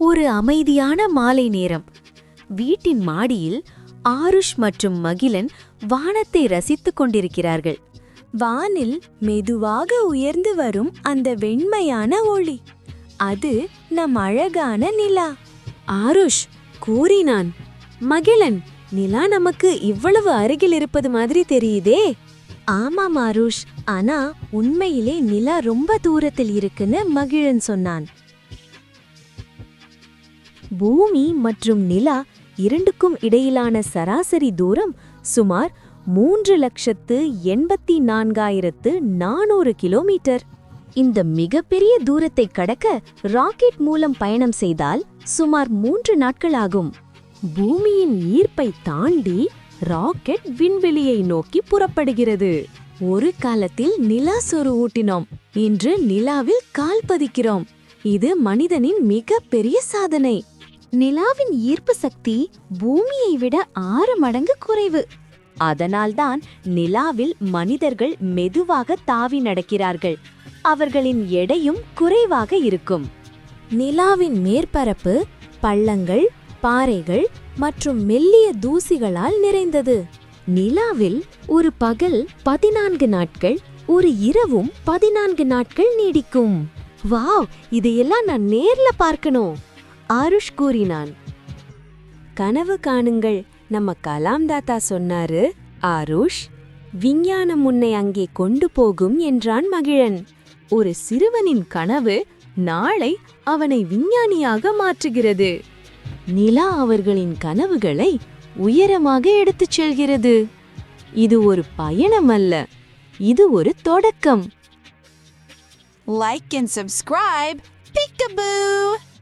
ஒரு அமைதியான மாலை நேரம். வீட்டின் மாடியில் ஆருஷ் மற்றும் மகிழன் வானத்தை ரசித்துக் கொண்டிருக்கிறார்கள். வானில் மெதுவாக உயர்ந்து வரும் அந்த வெண்மையான ஒளி, அது நம் அழகான நிலா. ஆருஷ் கூறினான். மகிழன், நிலா நமக்கு இவ்வளவு அருகில் இருப்பது மாதிரி தெரியுதே. ஆமாம் ஆருஷ், ஆனா உண்மையிலே நிலா ரொம்ப தூரத்தில் இருக்குன்னு மகிழன் சொன்னான். பூமி மற்றும் நிலா இரண்டுக்கும் இடையிலான சராசரி தூரம் சுமார் 3,84,400 கிலோமீட்டர். இந்த மிகப்பெரிய தூரத்தை கடக்க ராக்கெட் மூலம் பயணம் செய்தால் சுமார் 3 நாட்கள் ஆகும். பூமியின் ஈர்ப்பை தாண்டி ராக்கெட் விண்வெளியை நோக்கி புறப்படுகிறது. ஒரு காலத்தில் நிலா சோறு ஊட்டினோம், இன்று நிலாவில் கால் பதிக்கிறோம். இது மனிதனின் மிகப்பெரிய சாதனை. நிலாவின் ஈர்ப்பு சக்தி பூமியை விட 6 மடங்கு குறைவு. அதனால்தான் நிலாவில் மனிதர்கள் மெதுவாக தாவி நடக்கிறார்கள். அவர்களின் எடையும் குறைவாக இருக்கும். நிலாவின் மேற்பரப்பு பள்ளங்கள், பாறைகள் மற்றும் மெல்லிய தூசிகளால் நிறைந்தது. நிலாவில் ஒரு பகல் 14 நாட்கள், ஒரு இரவும் 14 நாட்கள் நீடிக்கும். வாவ், இதையெல்லாம் நான் நேர்ல பார்க்கணும், ஆருஷ் கூறினான். கனவு காணுங்கள், நம்ம கலாம் தாத்தா சொன்னாரு. ஆருஷ், விஞ்ஞானம் உன்னை அங்கே கொண்டு போகும் என்றான் மகிழன். ஒரு சிறுவனின் கனவு நாளை அவனை விஞ்ஞானியாக மாற்றுகிறது. நிலா அவர்களின் கனவுகளை உயரமாக எடுத்துச் செல்கிறது. இது ஒரு பயணம் அல்ல, இது ஒரு தொடக்கம். Like and subscribe. Peekaboo!